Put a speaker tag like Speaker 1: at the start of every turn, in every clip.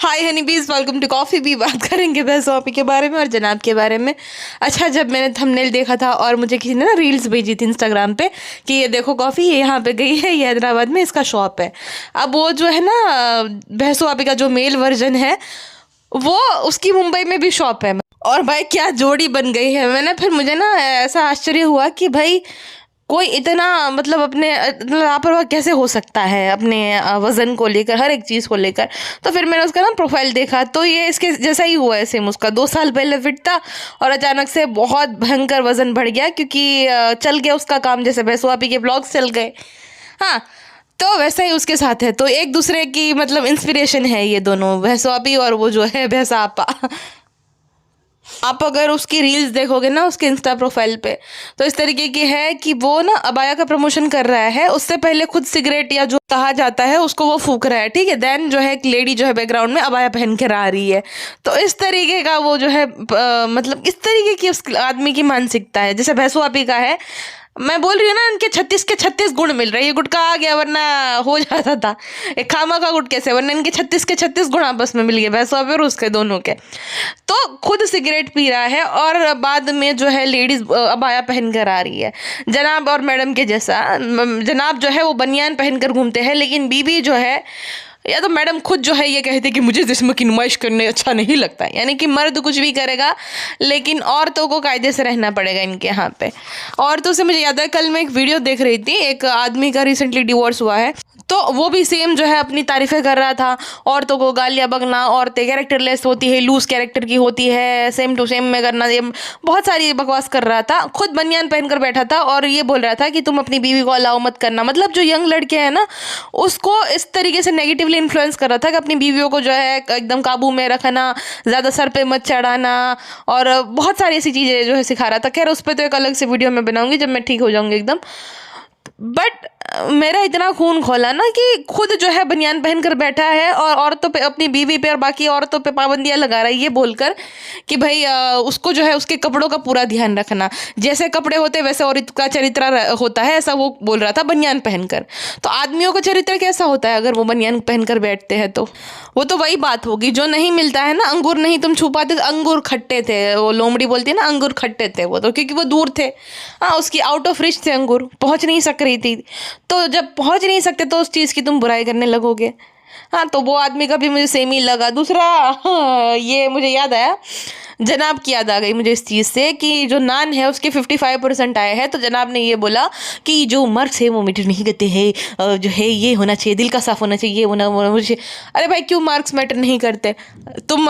Speaker 1: हाय हनी बीज, welcome to coffee भी। बात करेंगे बहसोपी के बारे में और जनाब के बारे में। अच्छा, जब मैंने थंबनेल देखा था और मुझे किसी ने ना रील्स भेजी थी इंस्टाग्राम पे कि ये देखो कॉफ़ी ये यहाँ पे गई है, ये हैदराबाद में इसका शॉप है। अब वो जो है ना बहसोपी का जो मेल वर्जन है वो उसकी मुंबई में भी शॉप है। और भाई क्या जोड़ी बन गई है। मैंने फिर मुझे ना ऐसा आश्चर्य हुआ कि भाई कोई इतना मतलब अपने लापरवाह कैसे हो सकता है अपने वज़न को लेकर, हर एक चीज़ को लेकर। तो फिर मैंने उसका ना प्रोफाइल देखा तो ये इसके जैसा ही हुआ है सेम। उसका 2 साल पहले फिट था और अचानक से बहुत भयंकर वज़न बढ़ गया क्योंकि चल गया उसका काम, जैसे भैंसुआपी के ब्लॉग्स चल गए। हाँ, तो वैसा ही उसके साथ है। तो एक दूसरे की मतलब इंस्पिरेशन है ये दोनों, भैंसुआपी और वो जो है भैंसापा। आप अगर उसकी रील्स देखोगे ना उसके इंस्टा प्रोफाइल पे, तो इस तरीके की है कि वो ना अबाया का प्रमोशन कर रहा है। उससे पहले खुद सिगरेट या जो कहा जाता है उसको वो फूक रहा है, ठीक है। देन जो है एक लेडी जो है बैकग्राउंड में अबाया पहन कर आ रही है। तो इस तरीके का वो जो है मतलब इस तरीके की उस आदमी की मानसिकता है जैसे भैंसुआपी का है। मैं बोल रही हूँ ना, इनके 36 के 36 गुण मिल रहे हैं। ये गुटका आ गया वरना हो जाता था एक खामा का गुटके से, वरना इनके 36 के 36 गुण आपस में मिल गए भैंसुआपी और उसके दोनों के। तो खुद सिगरेट पी रहा है और बाद में जो है लेडीज अबाया पहन कर आ रही है, जनाब और मैडम के जैसा। जनाब जो है वो बनियान पहन कर घूमते हैं, लेकिन बीबी जो है या तो मैडम खुद जो है ये कहते हैं कि मुझे जिस्म की नुमाइश करने अच्छा नहीं लगता है। यानी कि मर्द कुछ भी करेगा लेकिन औरतों को कायदे से रहना पड़ेगा इनके यहाँ पे। औरतों से मुझे याद है, कल मैं एक वीडियो देख रही थी, एक आदमी का रिसेंटली डिवोर्स हुआ है, तो वो भी सेम जो है अपनी तारीफ़ें कर रहा था। औरतों को गालियाँ बकना, औरतें कैरेक्टरलेस होती है, लूज कैरेक्टर की होती है, सेम टू सेम में करना, ये बहुत सारी बकवास कर रहा था। खुद बनियान पहनकर बैठा था और ये बोल रहा था कि तुम अपनी बीवी को अलाउ मत करना। मतलब जो यंग लड़के हैं ना उसको इस तरीके से नेगेटिवली इन्फ्लुएंस कर रहा था कि अपनी बीवियों को जो है एकदम काबू में रखना, ज़्यादा सर पे मत चढ़ाना और बहुत सारी ऐसी चीज़ें जो है सिखा रहा था। खैर उस पर तो एक अलग से वीडियो मैं बनाऊंगी जब मैं ठीक हो जाऊंगी एकदम। बट मेरा इतना खून खोला ना कि खुद जो है बनियान पहन कर बैठा है और औरतों पे, अपनी बीवी पे और बाकी औरतों पे पाबंदियां लगा रहा है, ये बोलकर कि भाई उसको जो है उसके कपड़ों का पूरा ध्यान रखना, जैसे कपड़े होते वैसे औरत का चरित्र होता है, ऐसा वो बोल रहा था बनियान पहनकर। तो आदमियों का चरित्र कैसा होता है अगर वो बनियान पहनकर बैठते हैं? तो वो तो वही बात होगी जो नहीं मिलता है ना, अंगूर नहीं तुम छुपाते, अंगूर खट्टे थे, वो लोमड़ी बोलती है ना, अंगूर खट्टे थे वो तो, क्योंकि वो दूर थे। हाँ, उसकी आउट ऑफ रिच थे, अंगूर पहुंच नहीं सक रही थी। तो जब पहुंच नहीं सकते तो उस चीज़ की तुम बुराई करने लगोगे। हाँ, तो वो आदमी का भी मुझे सेम ही लगा। दूसरा हाँ, ये मुझे याद आया, जनाब की याद आ गई मुझे इस चीज़ से कि जो नान है उसके 55% आए हैं। तो जनाब ने ये बोला कि जो मार्क्स है वो मैटर नहीं करते हैं, जो है ये होना चाहिए, दिल का साफ होना चाहिए, ये होना मुझे। अरे भाई क्यों मार्क्स मैटर नहीं करते? तुम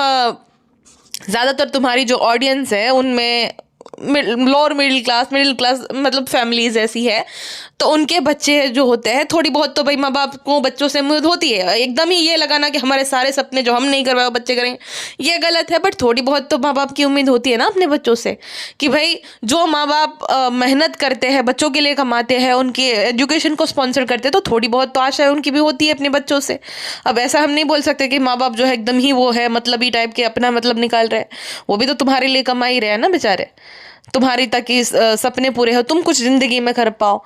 Speaker 1: ज़्यादातर तुम्हारी जो ऑडियंस है उनमें लोअर मिडिल क्लास मतलब फैमिलीज ऐसी है, तो उनके बच्चे जो होते हैं थोड़ी बहुत तो भाई माँ बाप को बच्चों से उम्मीद होती है। एकदम ही ये लगाना कि हमारे सारे सपने जो हम नहीं करवाए वो बच्चे करेंगे, ये गलत है। बट थोड़ी बहुत तो माँ बाप की उम्मीद होती है ना अपने बच्चों से कि भाई जो माँ बाप मेहनत करते हैं, बच्चों के लिए कमाते हैं, उनकी एजुकेशन को स्पॉन्सर करते हैं, तो थोड़ी बहुत तो आशा है उनकी भी होती है अपने बच्चों से। अब ऐसा हम नहीं बोल सकते कि माँ बाप जो है एकदम ही वो है मतलबी टाइप के, अपना मतलब निकाल रहे हैं। वो भी तो तुम्हारे लिए कमा ही रहे हैं ना बेचारे, तुम्हारी ताकि सपने पूरे हो, तुम कुछ ज़िंदगी में कर पाओ।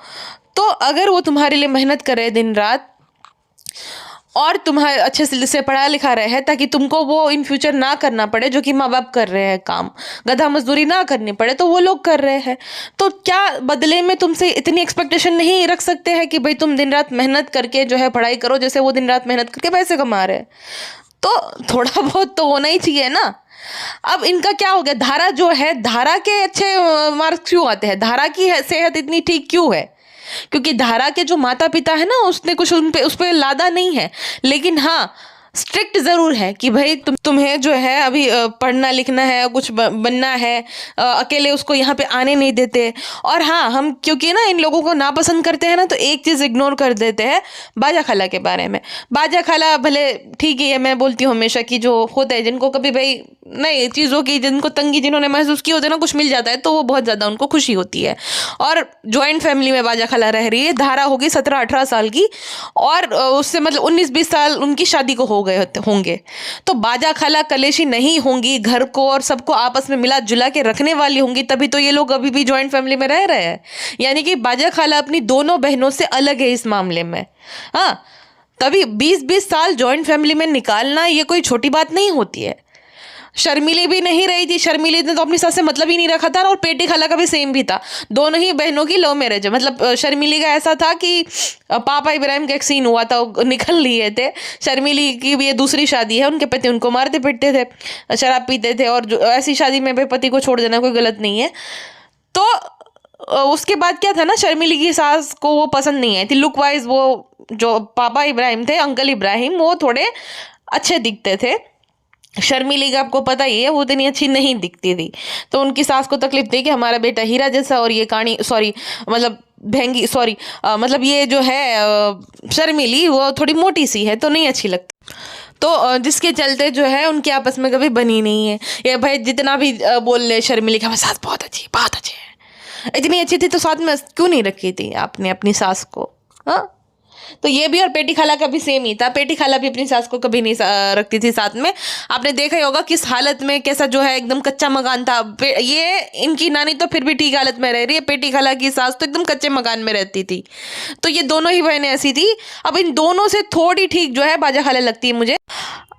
Speaker 1: तो अगर वो तुम्हारे लिए मेहनत करे दिन रात और तुम्हारे अच्छे से पढ़ा लिखा रहे हैं ताकि तुमको वो इन फ्यूचर ना करना पड़े जो कि माँ बाप कर रहे हैं काम, गधा मजदूरी ना करनी पड़े, तो वो लोग कर रहे हैं, तो क्या बदले में तुमसे इतनी एक्सपेक्टेशन नहीं रख सकते हैं कि भाई तुम दिन रात मेहनत करके जो है पढ़ाई करो जैसे वो दिन रात मेहनत करके पैसे कमा रहे हैं? तो थोड़ा बहुत तो होना ही चाहिए ना। अब इनका क्या हो गया, धारा जो है, धारा के अच्छे मार्क्स क्यों आते हैं, धारा की सेहत इतनी ठीक क्यों है? क्योंकि धारा के जो माता पिता है ना उसने कुछ उस पे लादा नहीं है, लेकिन हाँ स्ट्रिक्ट ज़रूर है कि भाई तुम्हें जो है अभी पढ़ना लिखना है, कुछ बनना है, अकेले उसको यहाँ पे आने नहीं देते। और हाँ, हम क्योंकि ना इन लोगों को नापसंद करते हैं ना, तो एक चीज़ इग्नोर कर देते हैं बाजा खाला के बारे में। बाजा खाला भले ठीक है, मैं बोलती हूँ हमेशा कि जो होता है जिनको कभी भाई नहीं चीज़ों की जिनको तंगी जिन्होंने महसूस की होती है ना, कुछ मिल जाता है तो वो बहुत ज़्यादा उनको खुशी होती है। और जॉइंट फैमिली में बाजा खाला रह रही है, धारा होगी 17-18 साल की और उससे मतलब 19-20 साल उनकी शादी को गए होंगे, तो बाजा खाला कलेशी नहीं होंगी, घर को और सबको आपस में मिला जुला के रखने वाली होंगी, तभी तो ये लोग अभी भी जॉइंट फैमिली में रह रहे हैं। यानी कि बाजा खाला अपनी दोनों बहनों से अलग है इस मामले में। हाँ, तभी 20-20 साल जॉइंट फैमिली में निकालना ये कोई छोटी बात नहीं होती है। शर्मिली भी नहीं रही थी, शर्मिली ने तो अपनी सास से मतलब ही नहीं रखा था, और पेटी खाला का भी सेम भी था। दोनों ही बहनों की लव मैरिज है। मतलब शर्मिली का ऐसा था कि पापा इब्राहिम का एक सीन हुआ था, निकल लिए थे। शर्मिली की भी ये दूसरी शादी है, उनके पति उनको मारते पीटते थे, शराब पीते थे, और ऐसी शादी में भाई पति को छोड़ देना कोई गलत नहीं है। तो उसके बाद क्या था ना, शर्मिली की सास को वो पसंद नहीं आई थी। लुक वाइज वो जो पापा इब्राहिम थे, अंकल इब्राहिम, वो थोड़े अच्छे दिखते थे। शर्मिली का आपको पता ही है वो इतनी अच्छी नहीं दिखती थी। तो उनकी सास को तकलीफ थी कि हमारा बेटा हीरा जैसा और ये काणी मतलब भेंगी मतलब ये जो है शर्मिली वो थोड़ी मोटी सी है तो नहीं अच्छी लगती। तो जिसके चलते जो है उनकी आपस में कभी बनी नहीं है। ये भाई जितना भी बोल ले शर्मिली की हमारी सास बहुत अच्छी है, इतनी अच्छी थी तो साथ में क्यों नहीं रखी थी आपने अपनी सास को? हाँ, तो ये भी और पेटी खाला का भी सेम ही था। पेटी खाला भी अपनी सास को कभी नहीं रखती थी साथ में। आपने देखा ही होगा किस हालत में, कैसा जो है एकदम कच्चा मकान था। ये इनकी नानी तो फिर भी ठीक हालत में रह रही है, पेटी खाला की सास तो एकदम कच्चे मकान में रहती थी। तो ये दोनों ही बहनें ऐसी थी। अब इन दोनों से थोड़ी ठीक जो है बाजा खाला लगती है मुझे।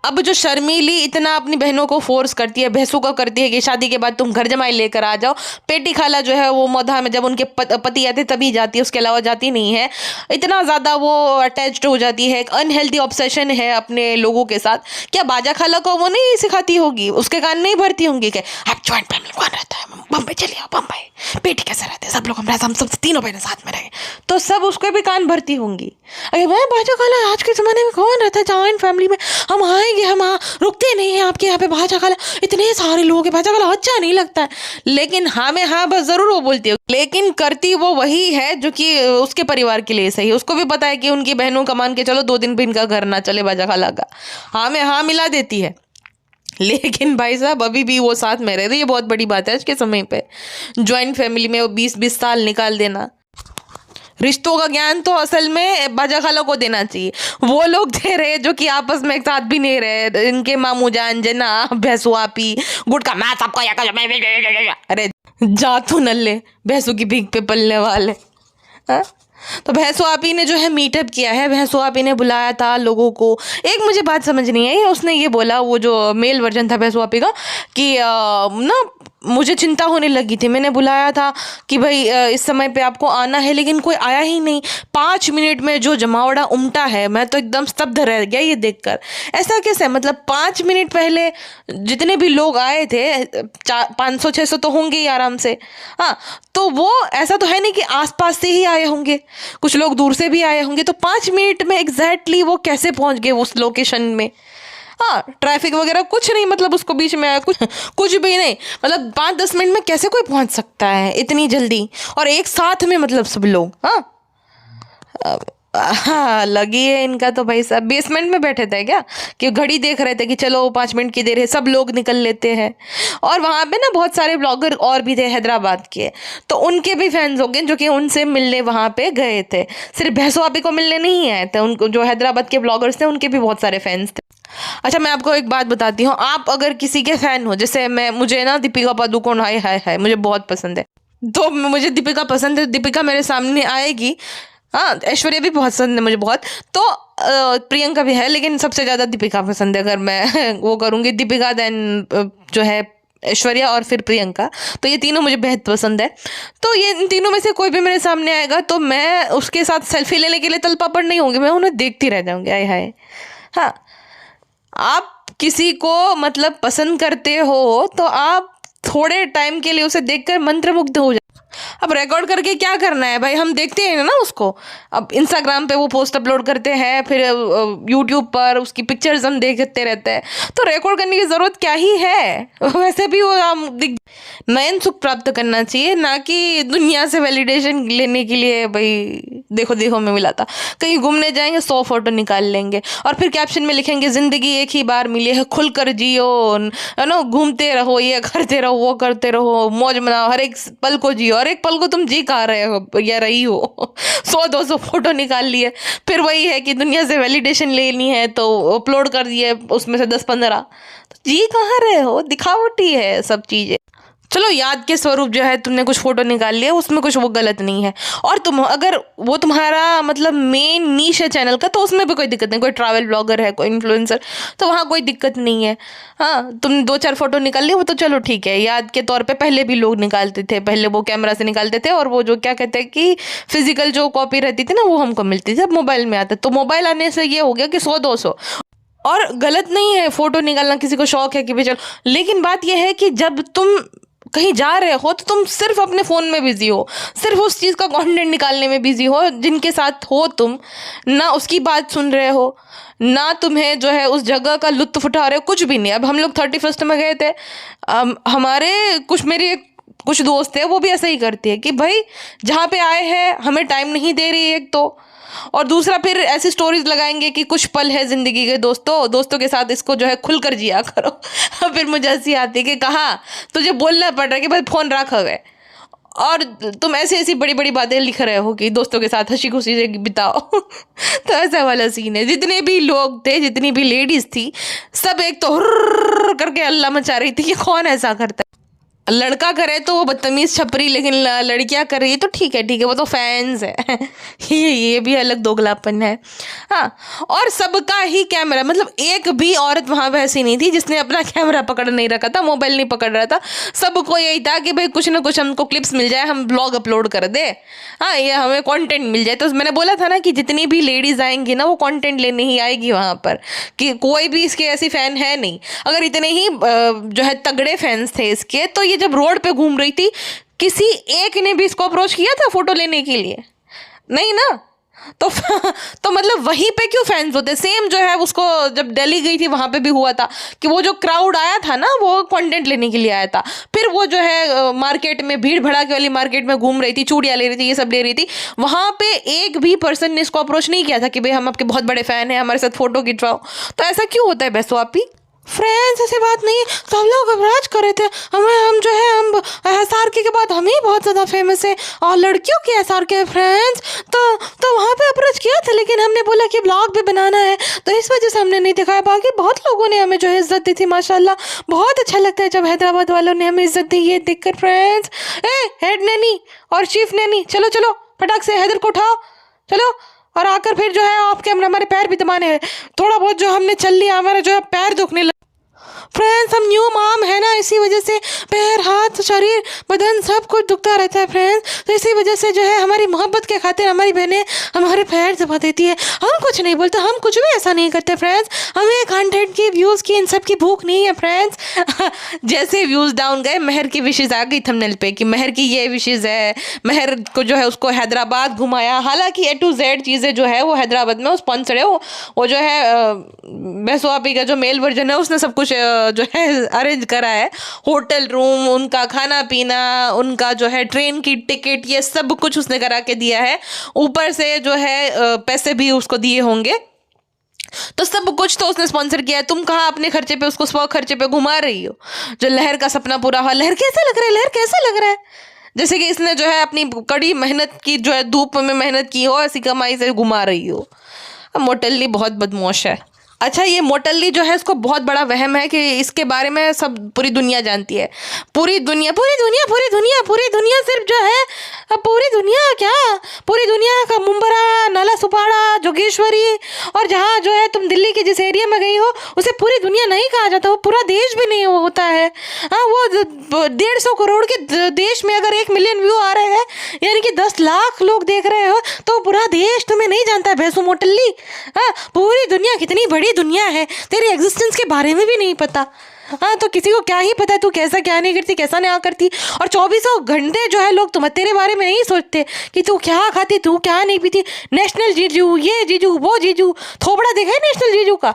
Speaker 1: अब जो शर्मिली इतना अपनी बहनों को फोर्स करती है, भैंसों को करती है कि शादी के बाद तुम घर जमाई लेकर आ जाओ, पेटी खाला जो है वो मौधा में जब उनके पति आते तभी जाती है, उसके अलावा जाती नहीं है। इतना ज़्यादा वो अटैच्ड हो जाती है, एक अनहेल्दी ऑब्सेशन है अपने लोगों के साथ। क्या बाजा खाला को वो नहीं सिखाती होगी, उसके कान नहीं भरती होंगी कि आप ज्वाइंट फैमिली कौन रहता है, बम्बई चलिए बम्बई, पेटी कैसे रहते हैं, सब लोग हम सब तीनों बहनें साथ में रहे, तो सब उसके भी कान भरती होंगी। अरे भाई बाजा खाला आज के ज़माने में कौन रहता है जॉइंट फैमिली में, हम आएंगे, हम रुकते नहीं हैं आपके यहाँ पे बाजा खाला, इतने सारे लोग हैं, बाजा खाला अच्छा नहीं लगता है। लेकिन हाँ में हाँ बस ज़रूर वो बोलती है, लेकिन करती वो वही है जो कि उसके परिवार के लिए सही है। उसको भी पता है कि उनकी बहनों का मान के चलो 2 दिन भी इनका घर ना चले बाजा खाला का, हाँ में हाँ मिला देती है। लेकिन भाई साहब अभी भी वो साथ में रह रही है, बहुत बड़ी बात है आज के समय पे। ज्वाइंट फैमिली में वो 20-20 साल निकाल देना। रिश्तों का ज्ञान तो असल में बाजा खाला को देना चाहिए। वो लोग दे रहे जो कि आपस में एक साथ भी नहीं रहे। इनके मामू जान जना भैंसू आपी गुटका मैं सबको, अरे जा तू नल्ले भैंसू की भीख पे पलने वाले। हाँ? तो भैंसो आपी ने जो है मीटअप किया है, भैंसो आपी ने बुलाया था लोगों को। एक मुझे बात समझ नहीं आई, उसने ये बोला, वो जो मेल वर्जन था भैंसो आपी का, कि ना मुझे चिंता होने लगी थी, मैंने बुलाया था कि भाई इस समय पे आपको आना है, लेकिन कोई आया ही नहीं। 5 मिनट में जो जमावड़ा उमटा है, मैं तो एकदम स्तब्ध रह गया ये देखकर। ऐसा कैसे, मतलब 5 मिनट पहले जितने भी लोग आए थे 500-600 तो होंगे ही आराम से। हाँ, तो वो ऐसा तो है नहीं कि आसपास से ही आए होंगे, कुछ लोग दूर से भी आए होंगे। तो 5 मिनट में एग्जैक्टली वो कैसे पहुंच गए उस लोकेशन में? हाँ, ट्रैफिक वगैरह कुछ नहीं, मतलब उसको बीच में आया कुछ भी नहीं, मतलब 5-10 मिनट में कैसे कोई पहुंच सकता है इतनी जल्दी, और एक साथ में, मतलब सब लोग। हाँ हाँ, लगी है इनका तो भाई साहब। बेसमेंट में बैठे थे क्या कि घड़ी देख रहे थे कि चलो 5 मिनट की देर है, सब लोग निकल लेते हैं। और वहाँ पे ना बहुत सारे ब्लॉगर और भी थे हैदराबाद के, तो उनके भी फैंस हो गए जो कि उनसे मिलने वहाँ पे गए थे। सिर्फ भैंसो आपी को मिलने नहीं आए थे, उनको जो हैदराबाद के ब्लॉगर्स थे उनके भी बहुत सारे फैंस थे। अच्छा, मैं आपको एक बात बताती हूँ, आप अगर किसी के फ़ैन हो, जैसे मुझे ना दीपिका पादुकोण हाय मुझे बहुत पसंद है, तो मुझे दीपिका पसंद है, दीपिका मेरे सामने आएगी। हाँ, ऐश्वर्या भी बहुत पसंद है मुझे बहुत, तो प्रियंका भी है, लेकिन सबसे ज़्यादा दीपिका पसंद है। अगर मैं वो करूँगी दीपिका देन जो है ऐश्वर्या और फिर प्रियंका, तो ये तीनों मुझे बेहद पसंद है। तो ये इन तीनों में से कोई भी मेरे सामने आएगा तो मैं उसके साथ सेल्फी लेने के लिए तलपापड़ नहीं होंगी, मैं उन्हें देखती रह जाऊँगी, आय हाय। हाँ, आप किसी को मतलब पसंद करते हो तो आप थोड़े टाइम के लिए उसे देखकर मंत्रमुग्ध हो जाए। अब रिकॉर्ड करके क्या करना है भाई, हम देखते हैं ना उसको। अब इंस्टाग्राम पे वो पोस्ट अपलोड करते हैं, फिर यूट्यूब पर उसकी पिक्चर्स हम देखते रहते हैं, तो रिकॉर्ड करने की ज़रूरत क्या ही है। वैसे भी वो हम नयन सुख प्राप्त करना चाहिए, ना कि दुनिया से वैलिडेशन लेने के लिए। भाई देखो देखो मैं मिला था, कहीं घूमने जाएंगे 100 फोटो निकाल लेंगे और फिर कैप्शन में लिखेंगे ज़िंदगी एक ही बार मिली है, खुल कर जियो, है ना, घूमते रहो, ये करते रहो, वो करते रहो, मौज मनाओ, हर एक पल को जियो। और एक पल को तुम जी कहा रहे हो या रही हो, 100-200 फोटो निकाल लिए, फिर वही है कि दुनिया से वैलिडेशन लेनी है तो अपलोड कर दिए, उसमें से 10-15, तो जी कहाँ रहे हो, दिखावटी है सब चीज़ें। चलो याद के स्वरूप जो है तुमने कुछ फोटो निकाल लिया, उसमें कुछ वो गलत नहीं है। और तुम अगर वो तुम्हारा मतलब मेन नीश है चैनल का, तो उसमें भी कोई दिक्कत नहीं। कोई ट्रैवल ब्लॉगर है, कोई इन्फ्लुएंसर, तो वहाँ कोई दिक्कत नहीं है। हाँ, तुमने 2-4 फोटो निकाल ली, वो तो चलो ठीक है, याद के तौर पे पहले भी लोग निकालते थे। पहले वो कैमरा से निकालते थे, और वो जो क्या कहते हैं कि फिजिकल जो कॉपी रहती थी ना, वो हमको मिलती थी। अब मोबाइल में आता, तो मोबाइल आने से ये हो गया कि 100-200। और गलत नहीं है फोटो निकालना, किसी को शौक है कि भाई चलो, लेकिन बात यह है कि जब तुम कहीं जा रहे हो तो तुम सिर्फ अपने फ़ोन में बिजी हो, सिर्फ उस चीज़ का कंटेंट निकालने में बिजी हो जिनके साथ हो तुम, ना उसकी बात सुन रहे हो, ना तुम्हें जो है उस जगह का लुत्फ उठा रहे हो, कुछ भी नहीं। अब हम लोग 31st में गए थे, हमारे कुछ दोस्त है, वो भी ऐसा ही करती है कि भाई जहाँ पे आए हैं हमें टाइम नहीं दे रही है एक तो, और दूसरा फिर ऐसी स्टोरीज लगाएंगे कि कुछ पल है जिंदगी के, दोस्तों के साथ इसको जो है खुलकर जिया करो। फिर मुझे हंसी आती है कि कहाँ तुझे बोलना पड़ रहा है कि भाई फ़ोन रख है, और तुम ऐसी ऐसी बड़ी बड़ी बातें लिख रहे हो कि दोस्तों के साथ हंसी खुशी से बिताओ। तो ऐसा वाला सीन है। जितने भी लोग थे, जितनी भी लेडीज थी, सब एक तो हुर्र करके अल्लाह मचा रही थी कि कौन ऐसा करता है। लड़का करे तो वो बदतमीज छपरी, लेकिन लड़कियां कर रही है तो ठीक है, वो तो फैंस है। ये भी अलग दोगलापन है। हाँ, और सबका ही कैमरा, मतलब एक भी औरत वहाँ पे ऐसी नहीं थी जिसने अपना कैमरा पकड़ नहीं रखा था, मोबाइल नहीं पकड़ रहा था। सबको यही था कि भाई कुछ ना कुछ हमको क्लिप्स मिल जाए, हम ब्लॉग अपलोड कर दे, हाँ, ये हमें कंटेंट मिल जाए। तो मैंने बोला था ना कि जितनी भी लेडीज आएंगी ना, वो कंटेंट लेने ही आएगी वहाँ पर, कि कोई भी इसके ऐसी फैन है नहीं। अगर इतने ही जो है तगड़े फैंस थे इसके, तो जब रोड पे घूम रही थी, किसी एक ने भी इसको अप्रोच किया था फोटो लेने के लिए? नहीं ना। तो तो मतलब वहीं पे क्यों फैंस होते? सेम जो है उसको जब दिल्ली गई थी वहां पे भी हुआ था कि वो जो क्राउड आया था ना, वो कंटेंट लेने के लिए आया था। फिर वो जो है मार्केट में, भीड़ भड़ाके वाली मार्केट में घूम रही थी, चूड़ियाँ ले रही थी, ये सब ले रही थी। वहां पे एक भी पर्सन ने इसको अप्रोच नहीं किया था कि भाई हम आपके बहुत बड़े फैन हैं, हमारे साथ फोटो खिंचवाओ। तो ऐसा क्यों होता है बेसो आपी? फ्रेंड्स ऐसी बात नहीं, सब लोग अप्रोच कर रहे थे हमें, हम जो है हम SRK के बाद हम ही बहुत ज़्यादा फेमस है, और लड़कियों की SRK फ्रेंड्स, तो वहाँ पे अप्रोच किया था, लेकिन हमने बोला कि ब्लॉग भी बनाना है, तो इस वजह से हमने नहीं दिखाया। बाकी बहुत लोगों ने हमें जो है इज्जत दी थी, माशाल्लाह। बहुत अच्छा लगता है जब हैदराबाद वालों ने हमें इज्जत दी, ये देखकर फ्रेंड्स। हेड नैनी और चीफ नैनी, चलो चलो फटाक से हैदर को उठाओ, चलो। और आकर फिर जो है ऑफ कैमरा हमारे पैर भी दबाने हैं, थोड़ा बहुत जो हमने चल लिया, हमारा जो है पैर दुखने लगा। फ्रेंड्स हम न्यू मॉम है ना, इसी वजह से पैर, हाथ, शरीर, बदन सब कुछ दुखता रहता है फ्रेंड्स। तो इसी वजह से जो है हमारी मोहब्बत के खातिर हमारी बहनें हमारे पैर दबा देती है। हम कुछ नहीं बोलते, हम कुछ भी ऐसा नहीं करते फ्रेंड्स। हमें कंटेंट की, व्यूज़ की, इन सब की भूख नहीं है फ्रेंड्स। जैसे व्यूज़ डाउन गए, महर की विशेज़ आ गई थंबनेल पे कि महर की ये विशेज़ है, महर को जो है उसको हैदराबाद घुमाया। हालांकि A to Z चीज़ें जो है वो हैदराबाद में स्पॉन्सर है, वो जो है बेसो आपी का जो मेल वर्जन है उसने सब कुछ जो है अरेंज करा है। होटल रूम, उनका खाना पीना, उनका जो है ट्रेन की टिकट, ये सब कुछ उसने करा के दिया है। ऊपर से जो है पैसे भी उसको दिए होंगे, तो सब कुछ तो उसने स्पॉन्सर किया है। तुम कहाँ अपने खर्चे पे उसको स्व खर्चे पे घुमा रही हो? जो लहर का सपना पूरा हुआ, लहर कैसा लग रहा है? लहर कैसा लग रहा है? जैसे कि इसने जो है अपनी कड़ी मेहनत की, जो है धूप में मेहनत की हो, ऐसी कमाई से घुमा रही हो। मोटल्ली बहुत बदमाश है। अच्छा, ये मोटल्ली जो है इसको बहुत बड़ा वहम है कि इसके बारे में सब पूरी दुनिया जानती है। पूरी दुनिया सिर्फ जो है, पूरी दुनिया क्या, पूरी दुनिया का मुंबरा, नाला सुपाड़ा, जोगेश्वरी, और जहाँ जो है तुम दिल्ली के जिस एरिया में गई हो उसे पूरी दुनिया नहीं कहा जाता, वो पूरा देश भी नहीं होता है। हाँ, वो 150 करोड़ के देश में अगर 1 मिलियन व्यू आ रहे हैं, यानी कि 10 लाख लोग देख रहे हो, तो पूरा देश तुम्हें नहीं जानता है भैंसू मोटल्ली। हाँ, पूरी दुनिया कितनी बड़ी दुनिया है, तेरी एग्जिस्टेंस के बारे में भी नहीं पता। हाँ, तो किसी को क्या ही पता तू कैसा क्या नहीं करती, कैसा नहीं करती। और 24 घंटे जो है लोग तुम तेरे बारे में नहीं सोचते कि तू क्या खाती, तू क्या नहीं पीती। नेशनल जीजू, ये जीजू, वो जीजू, थोबड़ा देखा है नेशनल जीजू का?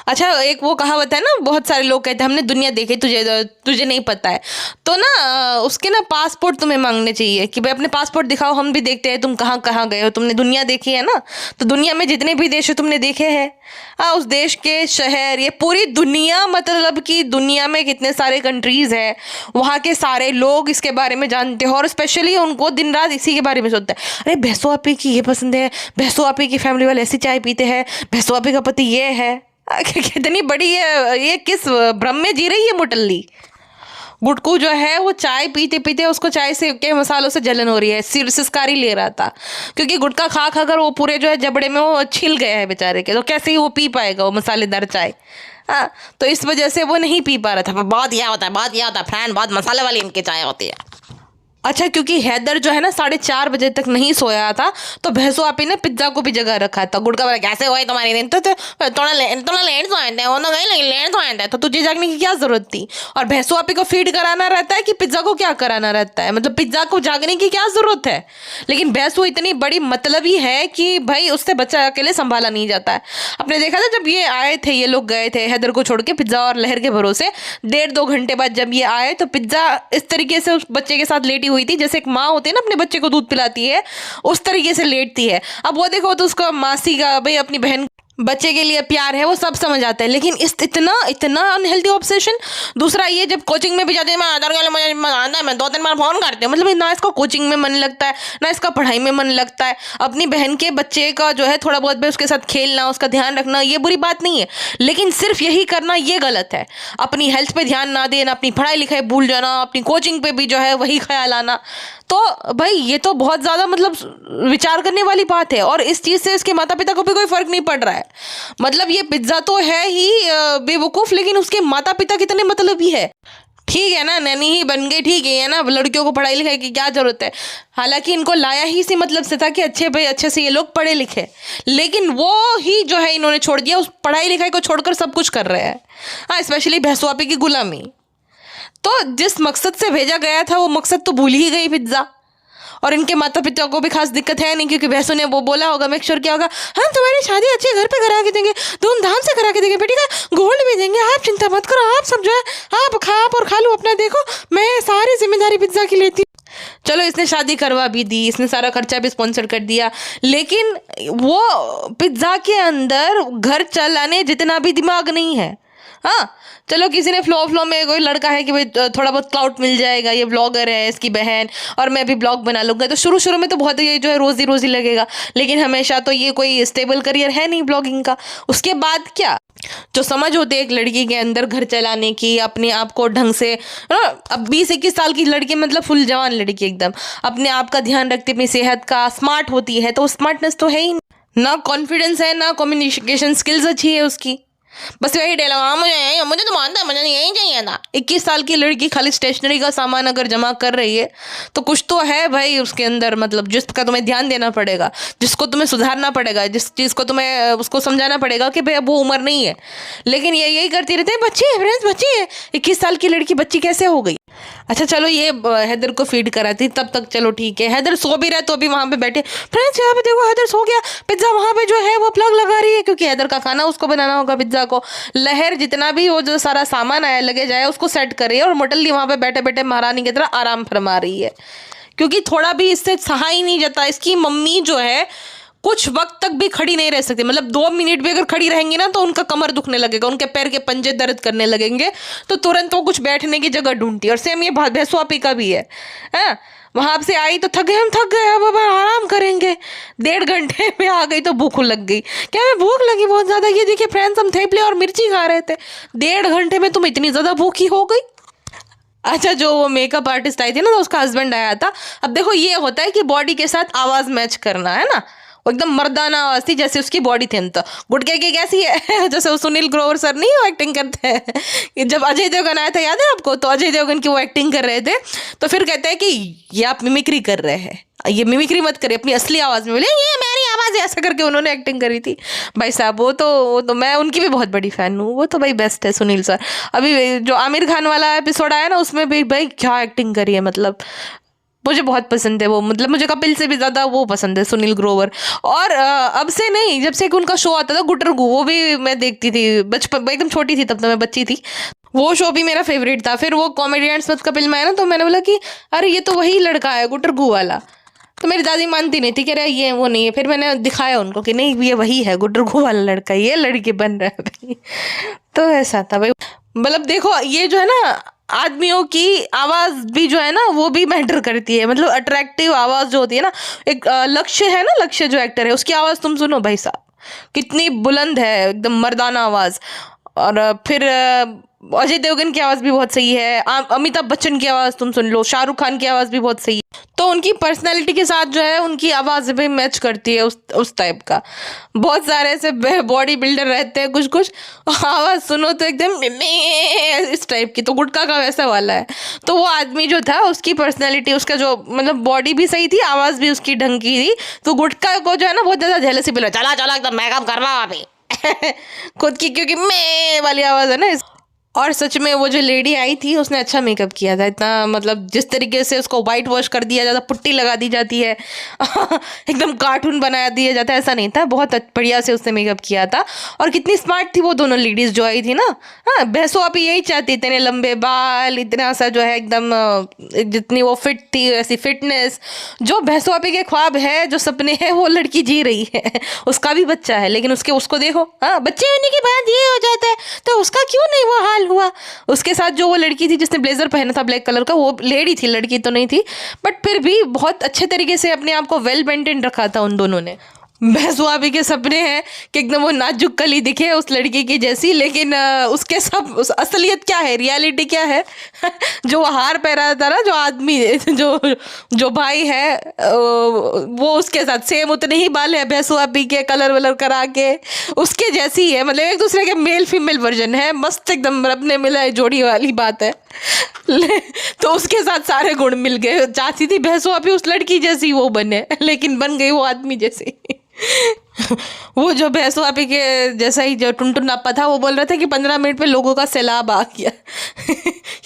Speaker 1: अच्छा, एक वो कहावत है ना, बहुत सारे लोग कहते हैं हमने दुनिया देखी, तुझे नहीं पता है। तो ना उसके ना पासपोर्ट तुम्हें मांगने चाहिए कि भाई अपने पासपोर्ट दिखाओ, हम भी देखते हैं तुम कहाँ कहाँ गए हो, तुमने दुनिया देखी है ना। तो दुनिया में जितने भी देश तुमने देखे हैं, हाँ, उस देश के शहर, ये पूरी दुनिया, मतलब कि दुनिया में कितने सारे कंट्रीज है, वहाँ के सारे लोग इसके बारे में जानते हो, और स्पेशली उनको दिन रात इसी के बारे में सोचते हैं। अरे भैंसो आपी की ये पसंद है, भैंसो आपी की फैमिली वाले ऐसी चाय पीते हैं, भैंसो आपी का पति ये है। कितनी बड़ी है, ये किस भ्रम में जी रही है मोटल्ली? गुटकू जो है वो चाय पीते पीते उसको चाय से के मसालों से जलन हो रही है, सिसकारी ले रहा था, क्योंकि गुटखा खा खा कर वो पूरे जो है जबड़े में वो छिल गया है बेचारे के, तो कैसे ही वो पी पाएगा वो मसालेदार चाय। हाँ, तो इस वजह से वो नहीं पी पा रहा था। बहुत यह होता है, बहुत यह होता है फ्रेंड, बहुत मसाले वाली इनकी चाय होती है। अच्छा, क्योंकि हैदर जो है ना 4:30 बजे तक नहीं सोया था, तो भैंसो आपी ने पिज्जा को भी जगह रखा था। गुड़का बोला कैसे हुआ तुम्हारी दिन, तो थोड़ा लेट सोए थे, वो तो गई लेट सोए थे, तो तुझे जागने की क्या जरूरत थी। और भैंसो आपी को फीड कराना रहता है कि पिज्जा को क्या कराना रहता है, मतलब पिज्जा को जागने की क्या जरूरत है। लेकिन भैंसो इतनी बड़ी मतलबी है कि भाई उससे बच्चा अकेले संभाला नहीं जाता है। आपने देखा था जब ये आए थे, ये लोग गए थे हैदर को छोड़ के पिज्जा और लहर के भरोसे, 1.5-2 घंटे बाद जब ये आए तो पिज्जा इस तरीके से उस बच्चे के साथ लेटी हुई थी जैसे एक माँ होती है ना अपने बच्चे को दूध पिलाती है, उस तरीके से लेटती है। अब वो देखो तो उसका मासी का भाई अपनी बहन बच्चे के लिए प्यार है, वो सब समझ आता है, लेकिन इस इतना इतना अनहेल्दी ऑब्सेशन। दूसरा ये जब कोचिंग में भी जाते हैं, मैं आधार कार्ड मुझे मजा आता है, मैं 2-3 बार फोन करती हूँ, मतलब ना इसका कोचिंग में मन लगता है ना इसका पढ़ाई में मन लगता है। अपनी बहन के बच्चे का जो है थोड़ा बहुत भी उसके साथ खेलना, उसका ध्यान रखना, ये बुरी बात नहीं है, लेकिन सिर्फ यही करना ये गलत है। अपनी हेल्थ पे ध्यान ना देना, अपनी पढ़ाई लिखाई भूल जाना, अपनी कोचिंग पे भी जो है वही ख्याल आना, तो भाई ये तो बहुत ज़्यादा मतलब विचार करने वाली बात है। और इस चीज़ से इसके माता पिता को भी कोई फ़र्क नहीं पड़ रहा है। मतलब ये पिज्ज़ा तो है ही बेवकूफ़, लेकिन उसके माता पिता कितने मतलबी है। ठीक है ना, नैनी ही बन गई, ठीक है ना, लड़कियों को पढ़ाई लिखाई की क्या ज़रूरत है। हालांकि इनको लाया ही इसी मतलब से था कि अच्छे भाई अच्छे से ये लोग पढ़े लिखे, लेकिन वो ही जो है इन्होंने छोड़ दिया, उस पढ़ाई लिखाई को छोड़कर सब कुछ कर रहे हैं। हाँ, स्पेशली भैंसुआपी की गुलामी। तो जिस मकसद से भेजा गया था वो मकसद तो भूल ही गई पिज्ज़ा। और इनके माता पिता को भी खास दिक्कत है नहीं, क्योंकि भैंसों ने वो बोला होगा, मेक श्योर किया होगा, हम तुम्हारी शादी अच्छे घर पे करा के देंगे, धूमधाम से करा के देंगे, बेटी का गोल्ड भी देंगे, आप चिंता मत करो, आप सब जो है आप खा लो अपना, देखो मैं सारी जिम्मेदारी पिज्ज़ा की लेती। चलो इसने शादी करवा भी दी, इसने सारा खर्चा भी स्पॉन्सर कर दिया, लेकिन वो पिज्ज़ा के अंदर घर चलाने जितना भी दिमाग नहीं है। हाँ, चलो किसी ने फ्लो में कोई लड़का है कि भाई थोड़ा बहुत क्लाउट मिल जाएगा, ये ब्लॉगर है इसकी बहन और मैं भी ब्लॉग बना लूँगा, तो शुरू में तो बहुत ये जो है रोजी रोजी लगेगा, लेकिन हमेशा तो ये कोई स्टेबल करियर है नहीं ब्लॉगिंग का। उसके बाद क्या जो समझ होती है एक लड़की के अंदर घर चलाने की, अपने आप को ढंग से, अब 20-21 साल की लड़की मतलब फुल जवान लड़की एकदम अपने आप का ध्यान रखती, अपनी सेहत का, स्मार्ट होती है, तो स्मार्टनेस तो है ही ना, कॉन्फिडेंस है ना, कम्युनिकेशन स्किल्स अच्छी है उसकी, बस वही डायलॉग, हाँ मुझे तो मानता है, मुझे यही चाहिए था। 21 साल की लड़की खाली स्टेशनरी का सामान अगर जमा कर रही है तो कुछ तो है भाई उसके अंदर, मतलब जिसका तुम्हें ध्यान देना पड़ेगा, जिसको तुम्हें सुधारना पड़ेगा, जिस चीज़ को तुम्हें उसको समझाना पड़ेगा कि भाई अब वो उम्र नहीं है। लेकिन ये यही करती रहते हैं, बच्ची है फ्रेंड्स, बच्ची है, 21 साल की लड़की बच्ची कैसे हो गई। अच्छा चलो ये हैदर को फीड कराती तब तक चलो ठीक है, हैदर सो भी रहा तो भी वहाँ पे बैठे, फ्रेंड्स यहाँ पे देखो हैदर सो गया, पिज्ज़ा वहाँ पे जो है वो प्लग लगा रही है, क्योंकि हैदर का खाना उसको बनाना होगा पिज्ज़ा को। लहर जितना भी वो जो सारा सामान आया लगे जाए उसको सेट कर रही है, और मोटली वहाँ पे बैठे बैठे महारानी की तरह आराम फरमा रही है, क्योंकि थोड़ा भी इससे सहा ही नहीं जाता। इसकी मम्मी जो है कुछ वक्त तक भी खड़ी नहीं रह सकती, मतलब 2 मिनट भी अगर खड़ी रहेंगी ना तो उनका कमर दुखने लगेगा, उनके पैर के पंजे दर्द करने लगेंगे, तो तुरंत वो कुछ बैठने की जगह ढूंढती है। और सेम ये भैंसुआपी का भी है, वहां से आई तो थक गए, अब आराम करेंगे, 1.5 घंटे में आ गई तो भूख लग गई, क्या मैं भूख लगी बहुत ज्यादा, ये देखिए फ्रेंड्स हम थेपले और मिर्ची खा रहे थे, 1.5 घंटे में तुम इतनी ज्यादा भूखी हो गई। अच्छा, जो वो मेकअप आर्टिस्ट आई थी ना तो उसका हस्बैंड आया था। अब देखो ये होता है कि बॉडी के साथ आवाज मैच करना है ना, वो एकदम मर्दाना आवाज थी जैसे उसकी बॉडी थी, तो गुटके की कैसी है जैसे वो सुनील ग्रोवर सर नहीं वो एक्टिंग करते हैं, जब अजय देवगन आया था याद है आपको, तो अजय देवगन की वो एक्टिंग कर रहे थे, तो फिर कहते हैं कि ये आप मिमिक्री कर रहे हैं, ये मिमिक्री मत करिए, अपनी असली आवाज में बोले ये मेरी आवाज है, ऐसा करके उन्होंने एक्टिंग करी थी भाई साहब। वो तो मैं उनकी भी बहुत बड़ी फैन हूँ, वो तो भाई बेस्ट है सुनील सर। अभी जो आमिर खान वाला एपिसोड आया ना उसमें भी भाई क्या एक्टिंग करी है, मतलब मुझे बहुत पसंद है वो, मतलब मुझे कपिल से भी ज़्यादा वो पसंद है सुनील ग्रोवर। और अब से नहीं, जब से उनका शो आता था गुटरगू, वो भी मैं देखती थी बचपन, एकदम छोटी थी तब तो मैं बच्ची थी, वो शो भी मेरा फेवरेट था। फिर वो कॉमेडियंस विद कपिल में आया ना तो मैंने बोला कि अरे ये तो वही लड़का है गुटरगू वाला, तो मेरी दादी मानती नहीं थी, कह रहा ये वो नहीं है, फिर मैंने दिखाया उनको कि नहीं ये वही है गुटरगू वाला लड़का, ये लड़के बन रहा है भाई। तो ऐसा था भाई, मतलब देखो ये जो है ना आदमियों की आवाज भी जो है ना वो भी मैटर करती है, मतलब अट्रैक्टिव आवाज जो होती है ना, एक लक्ष्य है ना, लक्ष्य जो एक्टर है उसकी आवाज तुम सुनो भाई साहब कितनी बुलंद है, एकदम मर्दाना आवाज। और फिर अजय देवगन की आवाज भी बहुत सही है, अमिताभ बच्चन की आवाज तुम सुन लो, शाहरुख खान की आवाज भी बहुत सही है। तो उनकी पर्सनैलिटी के साथ जो है उनकी आवाज भी मैच करती है उस टाइप का। बहुत सारे ऐसे बॉडी बिल्डर रहते हैं कुछ कुछ, आवाज सुनो तो एकदम इस टाइप की, तो गुटखा का वैसा वाला है। तो वो आदमी जो था उसकी पर्सनैलिटी, उसका जो मतलब बॉडी भी सही थी, आवाज भी उसकी ढंग की थी। तो गुटखा को जो है ना बहुत ज्यादा जेलसी भी लगा, चला चला एकदम मैं काम कर रहा हूँ अभी खुद की, क्योंकि मैं वाली आवाज है ना। और सच में वो जो लेडी आई थी उसने अच्छा मेकअप किया था, इतना मतलब जिस तरीके से उसको वाइट वॉश कर दिया जाता, पुट्टी लगा दी जाती है एकदम कार्टून बना दिया जाता है, ऐसा नहीं था, बहुत बढ़िया से उसने मेकअप किया था। और कितनी स्मार्ट थी वो दोनों लेडीज जो आई थी ना। हाँ, बहसो आप यही चाहती, इतने लंबे बाल, इतना सा जो है एकदम जितनी वो फिट थी वैसी फिटनेस। जो बहसो आपी के ख्वाब है, जो सपने हैं, वो लड़की जी रही है उसका भी बच्चा है, लेकिन उसको देखो, हाँ बच्चे होने के बाद ये हो जाता है, तो उसका क्यों नहीं वो हाल हुआ। उसके साथ जो वो लड़की थी जिसने ब्लेजर पहना था ब्लैक कलर का, वो लेडी थी, लड़की तो नहीं थी, बट फिर भी बहुत अच्छे तरीके से अपने आप को वेल मेंटेन रखा था उन दोनों ने। भैंसुआबी के सपने हैं कि एकदम वो नाजुक कली दिखे उस लड़की की जैसी, लेकिन उसके सब उस असलियत क्या है, रियलिटी क्या है जो वो हार पहना था ना, जो आदमी जो भाई है, वो उसके साथ सेम उतने ही बाल है भैंसुआबी के, कलर वलर करा के उसके जैसी है, मतलब एक दूसरे के मेल फीमेल वर्जन है, मस्त एकदम रब ने मिला है जोड़ी वाली बात है तो उसके साथ सारे गुण मिल गए। चाहती थी भैंसुआबी उस लड़की जैसी वो बने, लेकिन बन गई वो आदमी जैसी वो जो भैंसुआबी के जैसा ही जो टुनटुन नापा था, वो बोल रहा था कि 15 मिनट में लोगों का सैलाब आ गया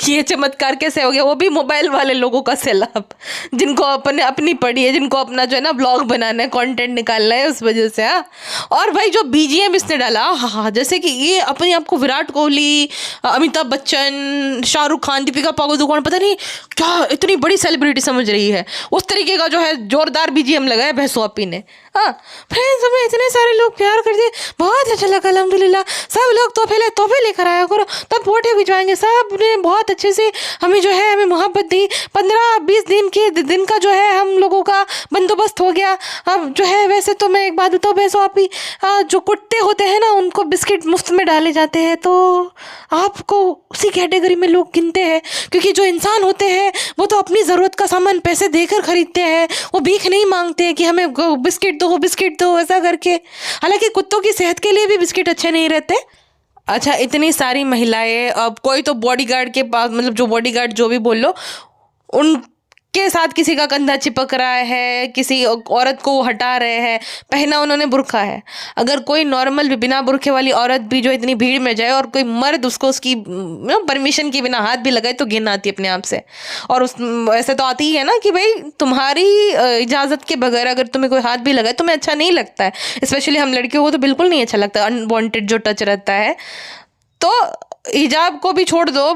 Speaker 1: ये चमत्कार कैसे हो गया, वो भी मोबाइल वाले लोगों का सैलाब, जिनको अपनी पड़ी है, जिनको अपना जो है ना ब्लॉग बनाना है, कंटेंट निकालना है, उस वजह से। हाँ, और भाई जो बीजीएम इसने डाला, हाँ हाँ, जैसे कि ये अपने आप को विराट कोहली, अमिताभ बच्चन, शाहरुख खान, दीपिका पादुकोण, पता नहीं क्या इतनी बड़ी सेलिब्रिटी समझ रही है, उस तरीके का जो है जोरदार बीजीएम लगाया भैंसुआपी ने। हाँ फ्रेंड्स, हमें इतने सारे लोग प्यार कर दिए, बहुत अच्छा लगा, अल्हम्दुलिल्लाह। सब लोग तोहफे लेकर आया करो, तब फोटो खिंचवाएंगे। सब ने बहुत अच्छे से हमें जो है हमें मोहब्बत दी। 15-20 दिन का जो है हम लोगों का बंदोबस्त हो गया। अब जो है वैसे तो मैं एक बात बताऊँ भैंसुआपी, जो कुत्ते होते हैं ना उनको बिस्किट मुफ्त में डाले जाते हैं, तो आपको उसी कैटेगरी में लोग गिनते हैं, क्योंकि जो इंसान होते हैं वो तो अपनी ज़रूरत का सामान पैसे देकर खरीदते हैं, वो भीख नहीं मांगते हैं कि हमें बिस्किट दो ऐसा करके। हालांकि कुत्तों की सेहत के लिए भी बिस्किट अच्छे नहीं रहते। अच्छा, इतनी सारी महिलाएं, अब कोई तो बॉडीगार्ड के पास, मतलब जो बॉडीगार्ड जो भी बोल लो, उनके साथ किसी का कंधा चिपक रहा है, किसी औरत को हटा रहे हैं, पहना उन्होंने बुर्का है। अगर कोई नॉर्मल बिना बुर्के वाली औरत भी जो इतनी भीड़ में जाए और कोई मर्द उसकी परमिशन के बिना हाथ भी लगाए, तो घिन आती है अपने आप से। और ऐसे तो आती ही है ना कि भाई तुम्हारी इजाज़त के बगैर अगर तुम्हें कोई हाथ भी लगाए तुम्हें अच्छा नहीं लगता है। स्पेशली हम लड़कियों को तो बिल्कुल नहीं अच्छा लगता अनवांटेड जो टच रहता है। तो हिजाब को भी छोड़ दो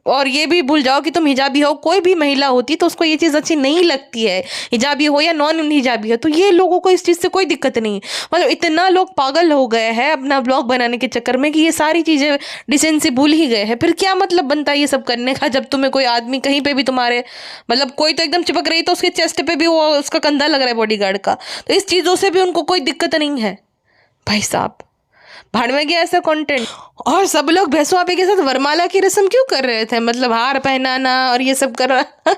Speaker 1: और ये भी भूल जाओ कि तुम हिजाबी हो। कोई भी महिला होती तो उसको ये चीज़ अच्छी नहीं लगती है, हिजाबी हो या नॉन हिजाबी हो। तो ये लोगों को इस चीज़ से कोई दिक्कत नहीं, मतलब इतना लोग पागल हो गए हैं अपना ब्लॉग बनाने के चक्कर में कि ये सारी चीज़ें डिसेंसी भूल ही गए हैं। फिर क्या मतलब बनता है ये सब करने का, जब तुम्हें कोई आदमी कहीं पे भी तुम्हारे, मतलब कोई तो एकदम चिपक रही तो उसके चेस्ट पे भी वो उसका कंधा लग रहा है बॉडीगार्ड का, तो इस चीज़ों से भी उनको कोई दिक्कत नहीं है। भाई साहब, भाड़ में गया ऐसा कंटेंट। और सब लोग भैंसुआपी के साथ वरमाला की रस्म क्यों कर रहे थे, मतलब हार पहनाना और ये सब कर रहा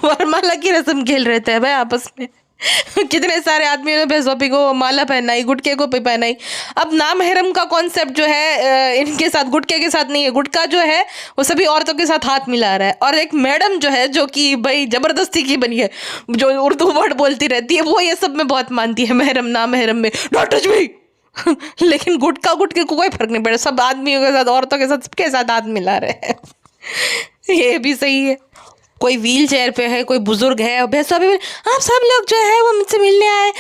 Speaker 1: वरमाला की रस्म खेल रहे थे भाई आपस में कितने सारे आदमियों ने भैंसुआपी को माला पहनाई, गुटके को पहनाई। अब नामहरम का कॉन्सेप्ट जो है इनके साथ, गुटके के साथ नहीं है। गुटका जो है वो सभी औरतों के साथ हाथ मिला रहा है। और एक मैडम जो है जो कि भाई जबरदस्ती की बनी है, जो उर्दू वर्ड बोलती रहती है, वो ये सब में बहुत मानती है, महरम नामहरम में, डॉट टच मी लेकिन गुटके को कोई फर्क नहीं पड़ा, सब आदमियों के साथ, औरतों के साथ, सबके साथ हाथ मिला रहे हैं ये भी सही है। कोई व्हील चेयर पे है, कोई बुजुर्ग है, भैंसुआपी भी आप सब लोग जो है वो मुझसे मिलने आए,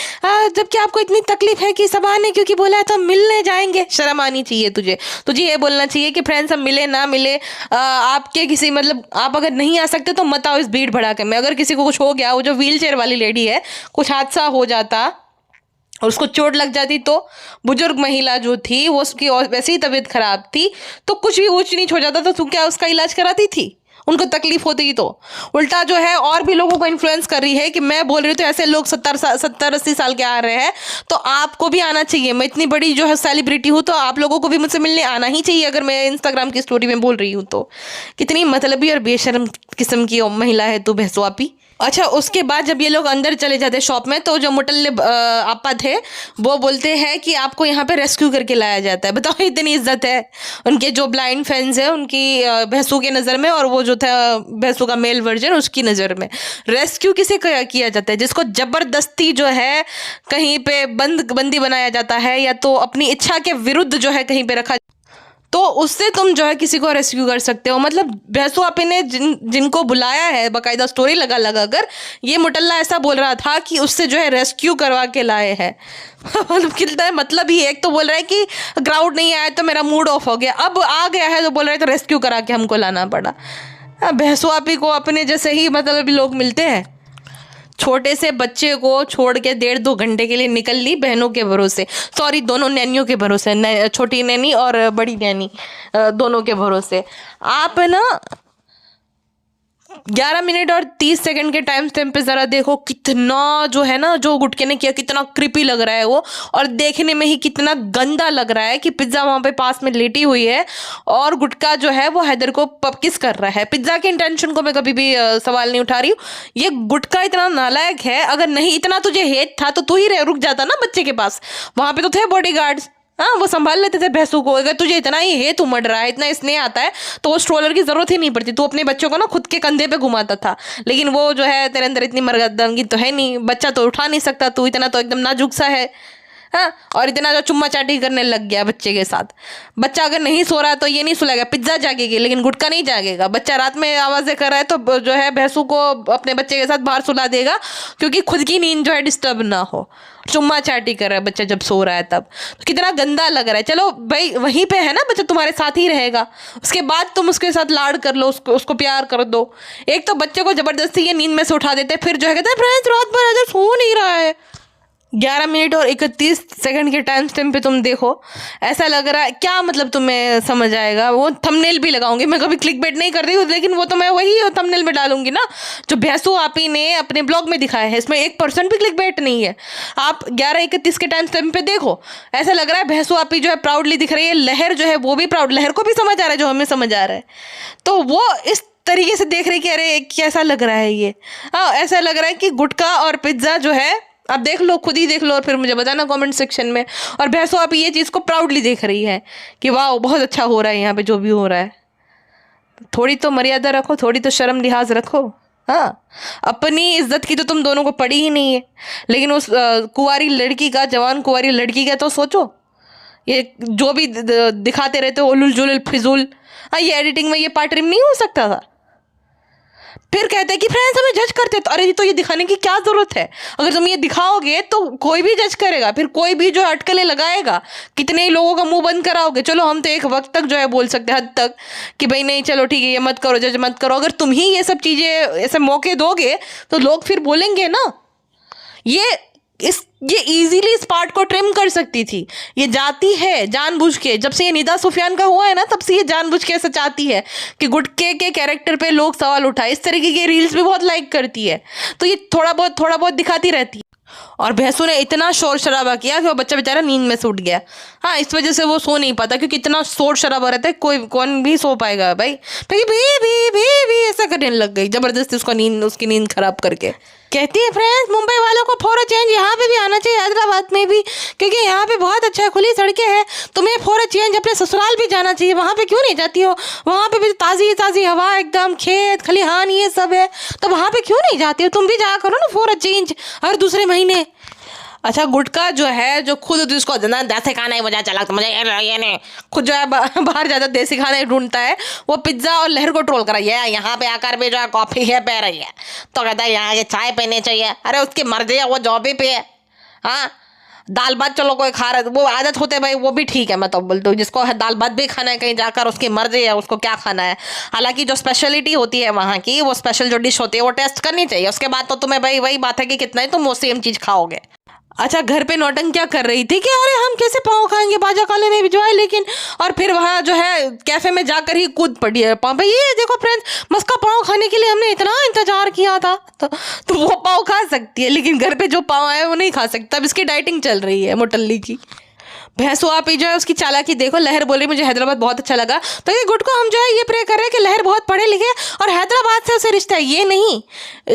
Speaker 1: जबकि आपको इतनी तकलीफ है कि सब आने क्योंकि बोला है तो हम मिलने जाएंगे। शर्म आनी चाहिए तुझे ये बोलना चाहिए कि फ्रेंड्स हम मिले ना मिले, आपके किसी, मतलब आप अगर नहीं आ सकते तो मत आओ इस भीड़ भड़ाके में। अगर किसी को कुछ हो गया, वो जो व्हील चेयर वाली लेडी है, कुछ हादसा हो जाता और उसको चोट लग जाती, तो बुजुर्ग महिला जो थी वो उसकी वैसे ही तबीयत खराब थी, तो कुछ भी ऊंच नीच हो जाता तो तू क्या उसका इलाज कराती थी? उनको तकलीफ होती तो उल्टा जो है और भी लोगों को इन्फ्लुएंस कर रही है कि मैं बोल रही हूँ तो ऐसे लोग 70-80 साल के आ रहे हैं तो आपको भी आना चाहिए। मैं इतनी बड़ी जो है सेलिब्रिटी हूँ तो आप लोगों को भी मुझसे मिलने आना ही चाहिए अगर मैं इंस्टाग्राम की स्टोरी में बोल रही हूँ तो। कितनी मतलबी और बेशर्म किस्म की महिला है तू भैंसवापी। अच्छा, उसके बाद जब ये लोग अंदर चले जाते शॉप में तो जो मुटल्ले आपा थे वो बोलते हैं कि आपको यहाँ पे रेस्क्यू करके लाया जाता है। बताओ इतनी इज्जत है उनके जो ब्लाइंड फैंस हैं उनकी भैंसू के नज़र में, और वो जो था भैंसू का मेल वर्जन उसकी नज़र में। रेस्क्यू किसे किया जाता है? जिसको ज़बरदस्ती जो है कहीं पे बंदी बनाया जाता है या तो अपनी इच्छा के विरुद्ध जो है कहीं पे रखा, तो उससे तुम जो है किसी को रेस्क्यू कर सकते हो। मतलब भैंसू आपे ने जिनको बुलाया है बाकायदा स्टोरी लगा कर ये मुटल्ला ऐसा बोल रहा था कि उससे जो है रेस्क्यू करवा के लाए हैं। मतलब कितना है, मतलब ही एक तो बोल रहा है कि क्राउड नहीं आया तो मेरा मूड ऑफ हो गया, अब आ गया है तो बोल रहा है तो रेस्क्यू करा के हमको लाना पड़ा। भैंसू आपी को अपने जैसे ही मतलब लोग मिलते हैं। छोटे से बच्चे को छोड़ के 1.5-2 घंटे के लिए निकल ली बहनों के भरोसे, सॉरी दोनों नैनियों के भरोसे, छोटी नैनी और बड़ी नैनी दोनों के भरोसे। आप ना 11 मिनट और 30 सेकंड के टाइम स्टैम्प पे ज़रा देखो कितना जो है ना जो गुटके ने किया कितना क्रिपी लग रहा है वो, और देखने में ही कितना गंदा लग रहा है कि पिज्ज़ा वहाँ पे पास में लेटी हुई है और गुटका जो है वो हैदर को किस कर रहा है। पिज्ज़ा के इंटेंशन को मैं कभी भी सवाल नहीं उठा रही हूँ, ये गुटका इतना नालायक है। अगर नहीं इतना तुझे हेट था तो तू ही रुक जाता ना बच्चे के पास, वहाँ पे तो थे बॉडीगार्ड्स, हाँ वो संभाल लेते थे भैंसू को। अगर तुझे इतना ही हेत उमड़ रहा है, इतना स्नेह आता है तो वो स्ट्रोलर की जरूरत ही नहीं पड़ती, तू अपने बच्चों को ना खुद के कंधे पे घुमाता था। लेकिन वो जो है तेरे अंदर इतनी मर्दानगी तो है नहीं, बच्चा तो उठा नहीं सकता, तू इतना तो एकदम नाजुक सा है, हाँ। और इतना जो चुम्मा चाटी करने लग गया बच्चे के साथ। बच्चा अगर नहीं सो रहा है तो ये नहीं सुलाएगा, पिज्जा जागेगी लेकिन गुटका नहीं जागेगा। बच्चा रात में आवाज़ें कर रहा है तो जो है भैंसू को अपने बच्चे के साथ बाहर सुला देगा क्योंकि खुद की नींद जो है डिस्टर्ब ना हो। चुम्मा चाटी कर रहा है बच्चा जब सो रहा है तब, तो कितना गंदा लग रहा है। चलो भाई वहीं पे है ना बच्चा तुम्हारे साथ ही रहेगा, उसके बाद तुम उसके साथ लाड कर लो, उसको प्यार कर दो। एक तो बच्चे को जबरदस्ती ये नींद में से उठा देते हैं, फिर जो है कहते हैं फ्रेंड्स रात भर अगर सो नहीं रहा है। 11 मिनट और 31 सेकंड के टाइम स्टैम्प पे तुम देखो, ऐसा लग रहा है क्या मतलब तुम्हें समझ आएगा। वो थंबनेल भी लगाऊंगी, मैं कभी क्लिक बेट नहीं कर रही हूँ लेकिन वो तो मैं वही थंबनेल में डालूंगी ना जो भैंसू आपी ने अपने ब्लॉग में दिखाया है। इसमें 1% भी क्लिक बेट नहीं है। आप 11:31 के टाइम स्टैम्प पे देखो, ऐसा लग रहा है भैंसू आपी जो है प्राउडली दिख रही है, लहर जो है वो भी प्राउड, लहर को भी समझ आ रहा है जो हमें समझ आ रहा है, तो वो इस तरीके से देख रही कि अरे कैसा लग रहा है ये। हाँ ऐसा लग रहा है कि गुटका और पिज्ज़ा जो है, आप देख लो, खुद ही देख लो और फिर मुझे बताना कमेंट सेक्शन में। और भैंसू आप ये चीज़ को प्राउडली देख रही है कि वाह बहुत अच्छा हो रहा है यहाँ पे जो भी हो रहा है। थोड़ी तो मर्यादा रखो, थोड़ी तो शर्म लिहाज रखो। हाँ अपनी इज्जत की तो तुम दोनों को पड़ी ही नहीं है, लेकिन उस कुंवारी लड़की का, जवान कुंवारी लड़की का तो सोचो। ये जो भी दिखाते रहते हो उलुल जुलुल फिजूल, हाँ ये एडिटिंग में ये पार्ट रिम नहीं हो सकता था। फिर कहते हैं कि फ्रेंड्स हमें जज करते, तो अरे तो ये दिखाने की क्या ज़रूरत है? अगर तुम ये दिखाओगे तो कोई भी जज करेगा, फिर कोई भी जो अटकलें लगाएगा, कितने ही लोगों का मुंह बंद कराओगे। चलो हम तो एक वक्त तक जो है बोल सकते हैं, हद तक कि भाई नहीं चलो ठीक है ये मत करो, जज मत करो। अगर तुम ही ये सब चीज़ें ऐसे मौके दोगे तो लोग फिर बोलेंगे ना। ये इजीली इस पार्ट को ट्रिम कर सकती थी, ये जाती है जानबूझ के। जब से ये निदा सुफियान का हुआ है ना तब से ये जानबूझ के ऐसा चाहती है कि गुटके के कैरेक्टर पे लोग सवाल उठाए। इस तरीके के रील्स भी बहुत लाइक करती है, तो ये थोड़ा बहुत दिखाती रहती है। और भैंसू ने इतना शोर शराबा किया कि वो बच्चा बेचारा नींद में सूट गया। हाँ इस वजह से वो सो नहीं पाता क्योंकि इतना शोर शराबा रहता है, कौन भी सो पाएगा भाई। भी भी ऐसा करने लग गई जबरदस्ती उसकी नींद खराब करके। कहती है फ्रेंड्स मुंबई वालों को फॉर अ चेंज यहाँ पे भी आना चाहिए, हैदराबाद में भी, क्योंकि यहाँ पे बहुत अच्छा खुली सड़कें हैं। तुम्हें फॉर अ चेंज अपने ससुराल भी जाना चाहिए, वहाँ पे क्यों नहीं जाती हो? वहाँ पे भी ताज़ी ताज़ी हवा, एकदम खेत खलिहान ये सब है, तो वहाँ पे क्यों नहीं जाती हो? तुम भी जाया करो ना फॉर अ चेंज हर दूसरे महीने। अच्छा गुटका जो है जो खुद उसको देसी खाना ही मजा चला, मुझे ये नहीं, खुद जो है बाहर ज़्यादा देसी खाना ही ढूंढता है। वो पिज्ज़ा और लहर को ट्रोल करा, ये यहाँ पे आकर भी जो है कॉफ़ी है पी रही है, तो कहता है यहाँ की चाय पीनी चाहिए। अरे उसकी मर्जी है, वो जो भी पिए। हाँ दाल भात चलो कोई खा रहा है, वो आदत होते भाई वो भी ठीक है, मैं तो बोलती हूँ जिसको है दाल भात भी खाना है कहीं जाकर उसकी मर्जी है उसको क्या खाना है। हालांकि जो स्पेशलिटी होती है वहाँ की, वो स्पेशल जो डिश होती है वो टेस्ट करनी चाहिए। उसके बाद तो तुम्हें भाई वही बात है कि कितना ही तुम वो सेम चीज़ खाओगे। अच्छा, घर पे नौटंकी क्या कर रही थी कि अरे हम कैसे पाव खाएंगे, बाजा काले ने भिजवाए लेकिन, और फिर वहाँ जो है कैफे में जाकर ही कूद पड़ी है पाव, भाई ये देखो फ्रेंड्स, मस्का पाव खाने के लिए हमने इतना इंतजार किया था। तो वो पाव खा सकती है, लेकिन घर पे जो पाव आया वो नहीं खा सकता। अब इसकी डाइटिंग चल रही है मोटल्ली की। भैंसो आप ही जो है उसकी चालाकी देखो। लहर बोली मुझे हैदराबाद बहुत अच्छा लगा, तो ये गुड को हम जो है ये प्रे कर रहे हैं कि लहर बहुत पढ़े लिखे और हैदराबाद से उसे रिश्ता है। ये नहीं,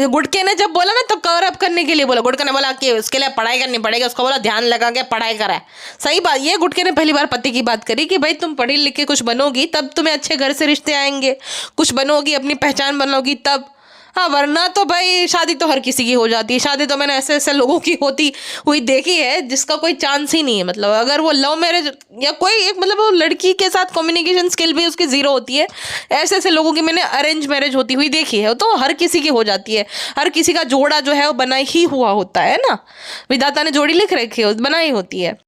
Speaker 1: गुडके ने जब बोला ना तो कवर अप करने के लिए बोला। गुडके ने बोला कि उसके लिए पढ़ाई करनी पड़ेगी, उसको बोला ध्यान लगा के पढ़ाई करा। सही बात, ये गुडके ने पहली बार पति की बात करी कि भाई तुम पढ़ी लिख के कुछ बनोगी तब तुम्हें अच्छे घर से रिश्ते आएंगे, कुछ बनोगी, अपनी पहचान बनोगी तब। हाँ, वरना तो भाई शादी तो हर किसी की हो जाती है। शादी तो मैंने ऐसे ऐसे लोगों की होती हुई देखी है जिसका कोई चांस ही नहीं है। मतलब अगर वो लव मैरिज या कोई एक, मतलब वो लड़की के साथ कम्युनिकेशन स्किल भी उसकी ज़ीरो होती है, ऐसे ऐसे लोगों की मैंने अरेंज मैरिज होती हुई देखी है। तो हर किसी की हो जाती है, हर किसी का जोड़ा जो है वो बना ही हुआ होता है ना, विधाता ने जोड़ी लिख रखी है, बनाई होती है।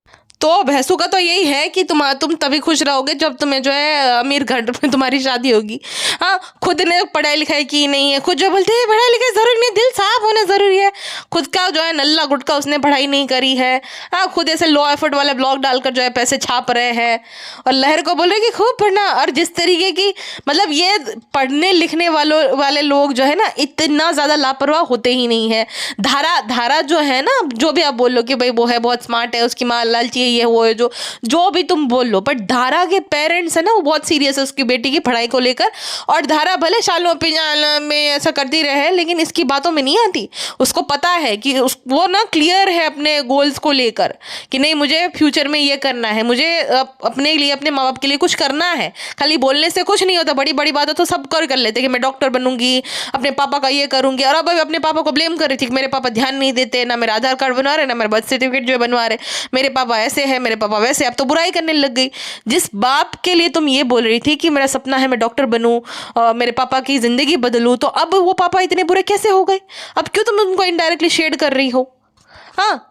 Speaker 1: तो भैंसों का तो यही है कि तुम तभी खुश रहोगे जब तुम्हें जो है अमीर घर में तुम्हारी शादी होगी। हाँ, खुद ने पढ़ाई लिखाई की नहीं है, खुद जो बोलते हैं पढ़ाई लिखाई ज़रूरी नहीं, दिल साफ होना ज़रूरी है, खुद का जो है नल्ला गुटका उसने पढ़ाई नहीं करी है। हाँ, खुद ऐसे लो एफर्ट वाले ब्लॉग डालकर जो है पैसे छाप रहे हैं और लहर को बोल रहे कि खूब पढ़ना। और जिस तरीके की, मतलब ये पढ़ने लिखने वाले लोग जो है ना इतना ज़्यादा लापरवाह होते ही नहीं है। धारा जो है ना, जो भी आप बोल लो कि भाई वो है बहुत स्मार्ट है, उसकी माँ लालची है, ये वो है, जो भी तुम बोल लो, बट धारा के पेरेंट्स है ना वो बहुत सीरियस है उसकी बेटी की पढ़ाई को लेकर। और धारा भले शालों पिजालों में ऐसा करती रहे लेकिन इसकी बातों में नहीं आती। उसको पता है कि वो ना क्लियर है अपने गोल्स को लेकर कि नहीं मुझे फ्यूचर में ये करना है, मुझे अपने लिए अपने माँ बाप के लिए कुछ करना है। खाली बोलने से कुछ नहीं होता। बड़ी बड़ी बातें तो सब कर लेते कि मैं डॉक्टर बनूंगी, अपने पापा का ये करूंगी, और अब अपने पापा को ब्लेम कर रही थी कि मेरे पापा ध्यान नहीं देते, ना मेरा आधार कार्ड बनवा रहे, ना मेरा बर्थ सर्टिफिकेट जो है बनवा रहे, मेरे पापा ऐसे है, मेरे पापा वैसे। अब तो बुराई करने लग गई। जिस बाप के लिए तुम ये बोल रही थी कि मेरा सपना है मैं डॉक्टर बनूं, मेरे पापा की जिंदगी बदलूं, तो अब वो पापा इतने बुरे कैसे हो गए? अब क्यों तुम उनको इनडायरेक्टली शेड कर रही हो? हाँ,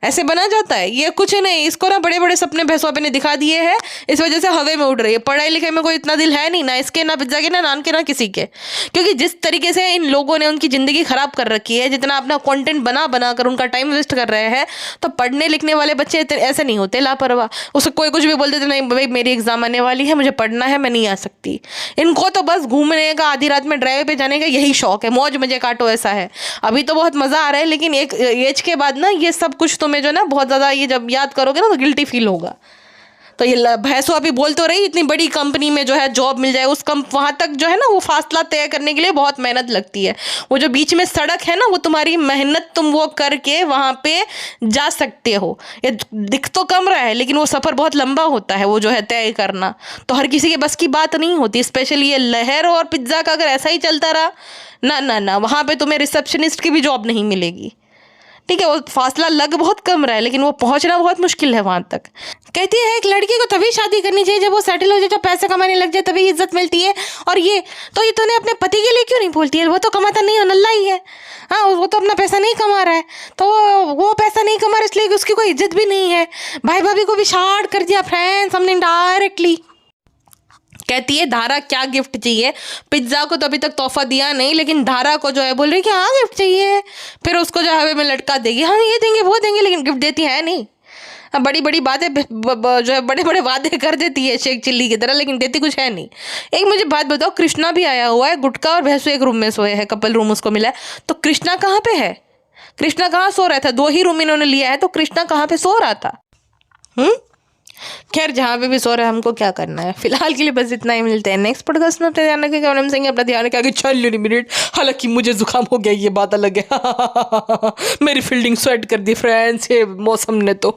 Speaker 1: ऐसे बना जाता है। ये कुछ नहीं, इसको ना बड़े बड़े सपने भैंसवा ने दिखा दिए हैं, इस वजह से हवे में उड़ रही है। पढ़ाई लिखाई में कोई इतना दिल है नहीं, ना इसके, ना पिज्जा के, ना नान के, ना किसी के। क्योंकि जिस तरीके से इन लोगों ने उनकी ज़िंदगी ख़राब कर रखी है, जितना अपना कंटेंट बना कर उनका टाइम वेस्ट कर रहे हैं, तो पढ़ने लिखने वाले बच्चे ऐसे नहीं होते लापरवाह। उसको कोई कुछ भी बोल देते, नहीं भाई मेरी एग्जाम आने वाली है, मुझे पढ़ना है, मैं नहीं आ सकती। इनको तो बस घूमने का, आधी रात में ड्राइव पे जाने का यही शौक है, मौज मजे काटो ऐसा है। अभी तो बहुत मज़ा आ रहा है, लेकिन एक एज के बाद ना ये सब कुछ तुम्हें जो ना बहुत ज़्यादा, ये जब याद करोगे ना तो गिल्टी फील होगा। तो ये भैंसो अभी बोल तो रही इतनी बड़ी कंपनी में जो है जॉब मिल जाए, उस वहाँ तक जो है ना वो फासला तय करने के लिए बहुत मेहनत लगती है। वो जो बीच में सड़क है ना, वो तुम्हारी मेहनत, तुम वो करके वहाँ पे जा सकते हो। ये दिख तो कम रहा है लेकिन वो सफ़र बहुत लंबा होता है, वो जो है तय करना तो हर किसी के बस की बात नहीं होती। स्पेशली ये लहर और पिज्ज़ा का अगर ऐसा ही चलता रहा ना ना ना, वहाँ पे तुम्हें रिसेप्शनिस्ट की भी जॉब नहीं मिलेगी। ठीक है, वो फासला लग बहुत कम रहा है लेकिन वो पहुंचना बहुत मुश्किल है वहां तक। कहती है एक लड़की को तभी शादी करनी चाहिए जब वो सेटल हो जाए, जब पैसे कमाने लग जाए, तभी इज्जत मिलती है। और ये तो ये तूने अपने पति के लिए क्यों नहीं बोलती है? वो तो कमाता नहीं है, नल्ला ही है। हाँ, वो तो अपना पैसा नहीं कमा रहा है, तो वो पैसा नहीं कमा रहा इसलिए उसकी कोई इज्जत भी नहीं है। भाई भाभी को भी शार्ट कर दिया फ्रेंड्स हमने डायरेक्टली। कहती है धारा क्या गिफ्ट चाहिए? पिज्ज़ा को तो अभी तक तोहफा दिया नहीं, लेकिन धारा को जो है बोल रही कि हाँ गिफ्ट चाहिए। फिर उसको जो हवे में लटका देगी, हाँ ये देंगे वो देंगे, लेकिन गिफ्ट देती है नहीं। हाँ, बड़ी बड़ी बातें जो है बड़े बड़े वादे कर देती है शेख चिल्ली की तरह, लेकिन देती कुछ है नहीं। एक मुझे बात बताओ, कृष्णा भी आया हुआ है, गुटका और भैंसू एक रूम में सोए हैं, कपल रूम उसको मिला है, तो कृष्णा कहाँ पे है? कृष्णा कहाँ सो रहा था? 2 ही रूम इन्होंने लिया है, तो कृष्णा कहाँ पे सो रहा था? खैर, जहाँ पे भी सो रहे हैं हमको क्या करना है। फिलहाल के लिए बस इतना ही, मिलते हैं नेक्स्ट पॉडकास्ट में। अपने ध्यान रखिएगा, अपना ध्यान रखिए आगे 4 मिनट। हालांकि मुझे जुकाम हो गया, ये बात अलग है। मेरी फील्डिंग स्वेट कर दी फ्रेंड्स ये मौसम ने तो।